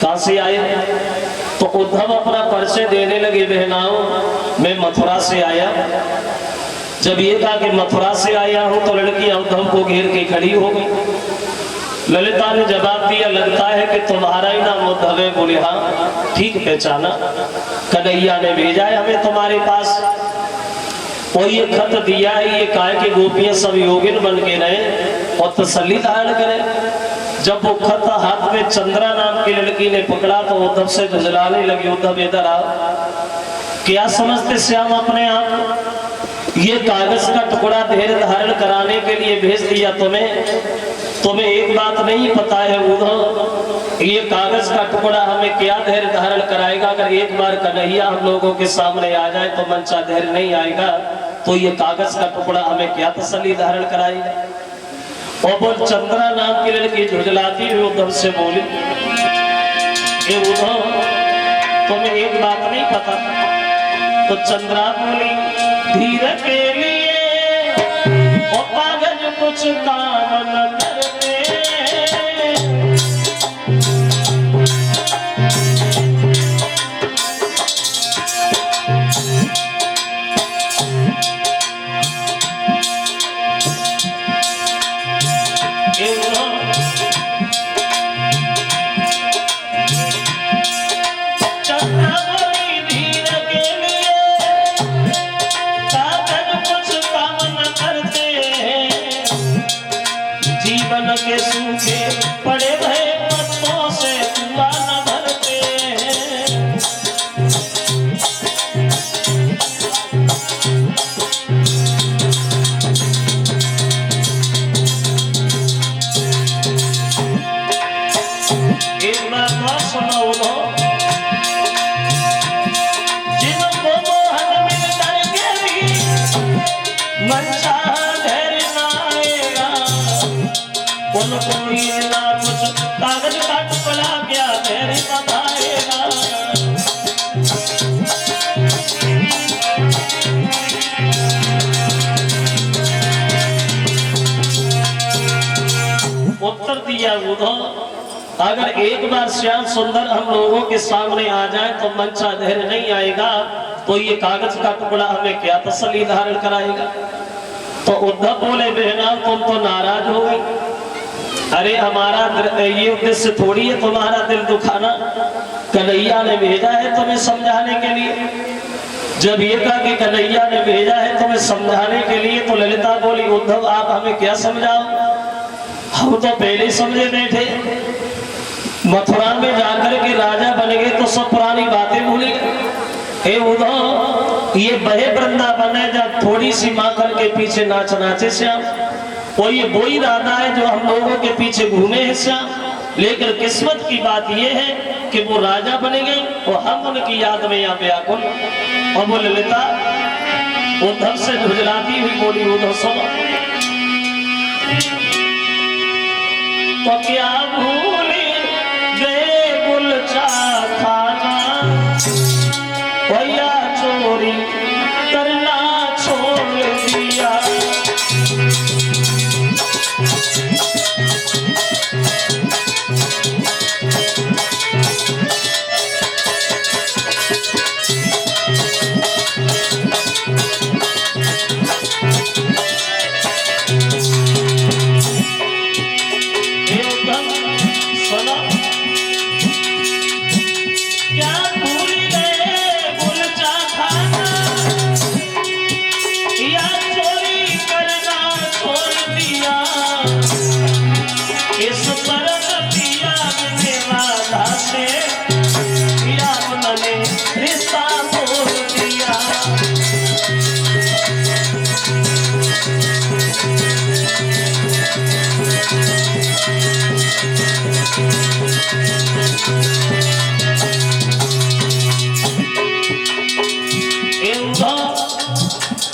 कहां से आए? तो उद्धव अपना परिचय देने लगे, बहनाओं मैं मथुरा से आया। जब ये कहा कि मथुरा से आया हूं तो लड़की उद्धव को घेर के खड़ी हो गई। ललिता ने जवाब दिया, लगता है कि तुम्हारा ही नाम उद्धव है। बोले हाँ ठीक पहचाना, कन्हैया ने भेजा है हमें तुम्हारे पास और ये खत दिया है, ये कहा कि गोपियां सब योगिन बन के रहे और तसल्ली धारण करें। जब वो खत हाथ में चंद्रा नाम की लड़की ने पकड़ा तो उद्धव से झुंझलाने लगी, उद्धव इधर आओ। क्या समझते श्याम अपने आप? ये कागज का टुकड़ा धैर्य धारण कराने के लिए भेज दिया तुम्हें एक बात नहीं पता है उद्धव, ये कागज का टुकड़ा हमें क्या धैर्य धारण कराएगा? अगर एक बार कन्हैया हम लोगों के सामने आ जाए तो मनचा धैर्य नहीं आएगा, तो ये कागज का टुकड़ा हमें क्या तसल्ली धारण कराएगा? और बोल चंद्रा नाम की लड़की झुंझलाती हुई उद्धव से बोली, ये उद्धव तुम्हें एक बात नहीं पता? तो चंद्रा बोली, धीर के लिए और कागज कुछ काम न करते। के सूखे पड़े भय पत्तों से कुआं न भरते हैं। एक बात सुनो लो, जिनको मोहन मिल करके भी मनचा धैर्य न आएगा, उनको ये ना कुछ कागज का टुकड़ा क्या धैर्य बताएगा। उत्तर दिया उद्धव, अगर एक बार श्याम सुंदर हम लोगों के सामने आ जाए तो मनचा धैर्य नहीं आएगा, तो ये कागज का टुकड़ा हमें क्या तसल्ली धारण कराएगा? तो उद्धव बोले, बहना तुम तो नाराज हो गई। अरे हमारा ये उद्देश्य थोड़ी है तुम्हारा दिल दुखाना, कन्हैया ने भेजा है तुम्हें समझाने के लिए। जब ये कहा कि कन्हैया ने भेजा है तुम्हें समझाने के लिए, तो ललिता बोली, उद्धव आप हमें क्या समझाओ? हम तो पहले समझे बैठे, मथुरा में जाकर के राजा बन गए तो सब पुरानी बातें भूल गए। उद्धव ये बहे वृंदावन है जब थोड़ी सी माखन के पीछे नाच नाचे श्याम, और ये वही राधा है जो हम लोगों के पीछे घूमे हैं श्याम। लेकिन किस्मत की बात यह है कि वो राजा बने गए और हम उनकी याद में यहाँ व्याकुल। और वो ललिता उद्धव से झुंझलाती हुई बोली, उद्धव सुनो, तो क्या भूल गए गुलचा खाना, भैया चोरी करना छोड़ दिया।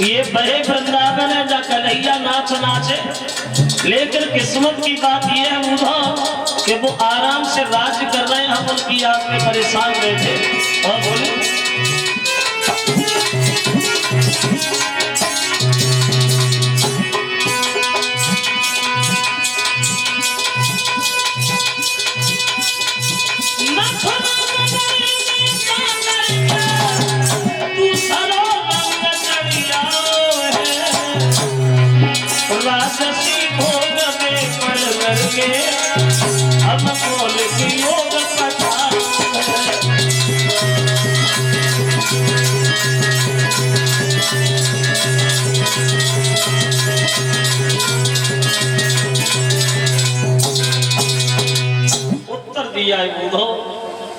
ये बड़े वृंदावन है जहाँ कन्हैया नाच नाचे, लेकिन किस्मत की बात ये है उद्धव कि वो आराम से राज्य कर रहे हैं, हम उनकी याद में परेशान बैठे। और बोले न कन्हैया बूढ़ो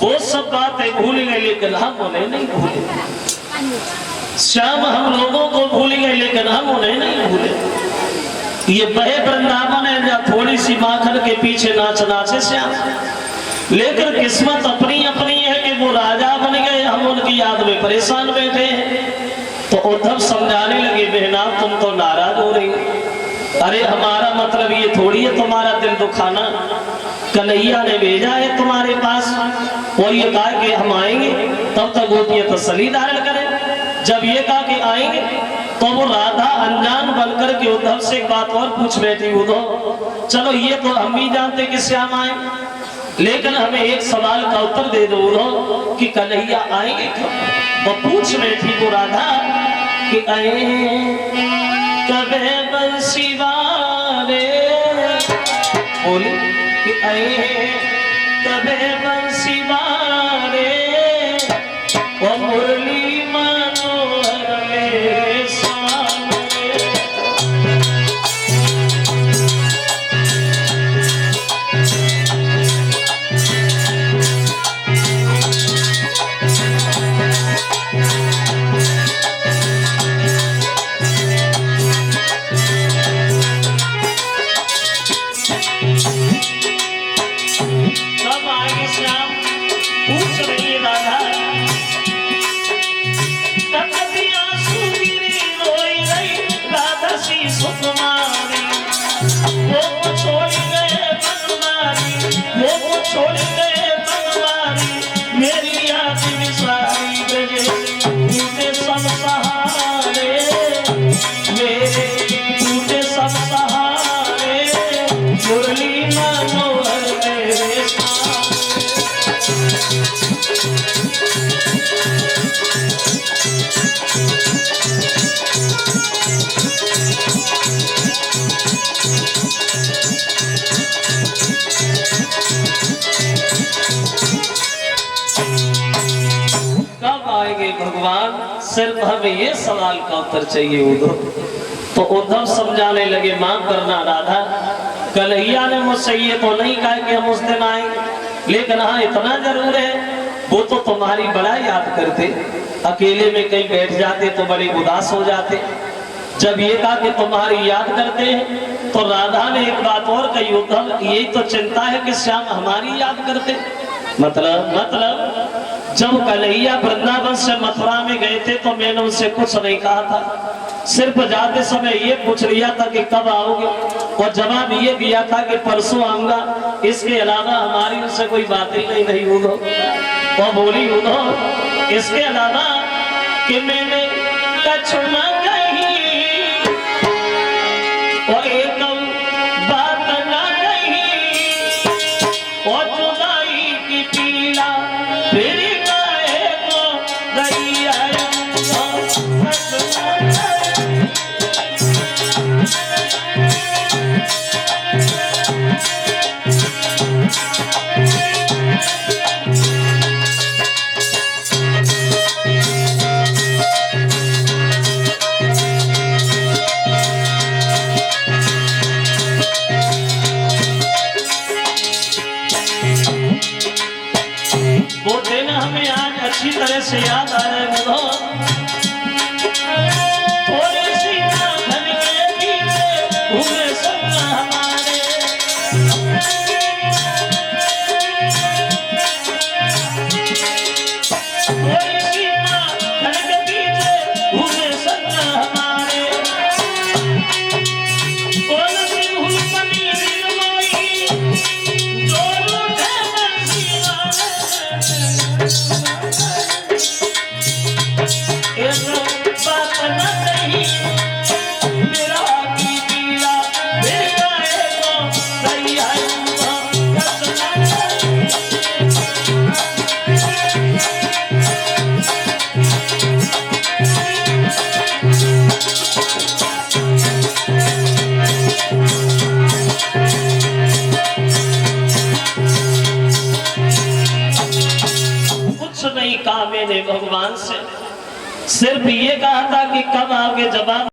वो सब बातें भूल गए लेकिन हम उन्हें नहीं भूले। श्याम हम लोगों को भूल गए लेकिन हम उन्हें नहीं भूले। ये बहे वृंदावन है जहाँ थोड़ी सी माखन के पीछे नाच नाचे श्याम, लेकिन किस्मत अपनी अपनी है कि वो राजा बन गए, हम उनकी याद में परेशान बैठे हैं। तो उद्धव समझाने लगे बहना तुम तो नाराज हो रही हो। अरे हमारा मतलब ये थोड़ी है तुम्हारा दिल दुखाना, कन्हैया ने भेजा है तुम्हारे पास और ये कहा कि हम आएंगे तब तक गोपियां तसल्ली धारण करें। जब ये कहा कि आएंगे तो वो राधा अनजान बनकर के उद्धव से एक बात और पूछ बैठी। उद्धव चलो ये तो हम भी जानते कि श्याम आए, लेकिन हमें एक सवाल का उत्तर दे दो उद्धव कि कन्हैया आएंगे कब। वो पूछ बैठी वो राधा कि आए कबे बंसी वाले, बोली कि आए कबे बंसी वाले वो मुरली मनोहर मेरे सामने। भगवान सिर्फ हमें ये सवाल का उत्तर चाहिए उद्धव। तो उद्धव समझाने लगे मां करना राधा, कन्हैया ने मुझसे ये तो नहीं कहा कि हम उस दिन आएंगे, लेकिन हाँ इतना जरूर है वो तो तुम्हारी बड़ा याद करते, अकेले में कहीं बैठ जाते तो बड़े उदास हो जाते। जब ये कहा कि तुम्हारी याद करते हैं तो राधा ने एक बात और कही उद्धव यही तो चिंता है कि श्याम हमारी याद करते। मतलब जब कन्हैया वृंदावन से मथुरा में गए थे तो मैंने उनसे कुछ नहीं कहा था, सिर्फ जाते समय ये पूछ लिया था कि कब आओगे और जवाब ये दिया था कि परसों आऊंगा। इसके अलावा हमारी उनसे कोई बात ही नहीं उद्धव। और बोली उद्धव इसके अलावा कि मैंने कछुआ कही और एक बात ना कही और जुदाई की पीड़ा फिर वो दिन हमें आज अच्छी तरह से याद आ रहा है। थोड़ी सी माखन के पीछे घूमे संग हमारे, थोड़ी सी माखन के पीछे घूमे संग हमारे। कौन सी भूल बनी निर्मोही जो रूठे बंसी नहीं कहा मैंने भगवान से, सिर्फ ये कहा था कि कब आओगे जवाब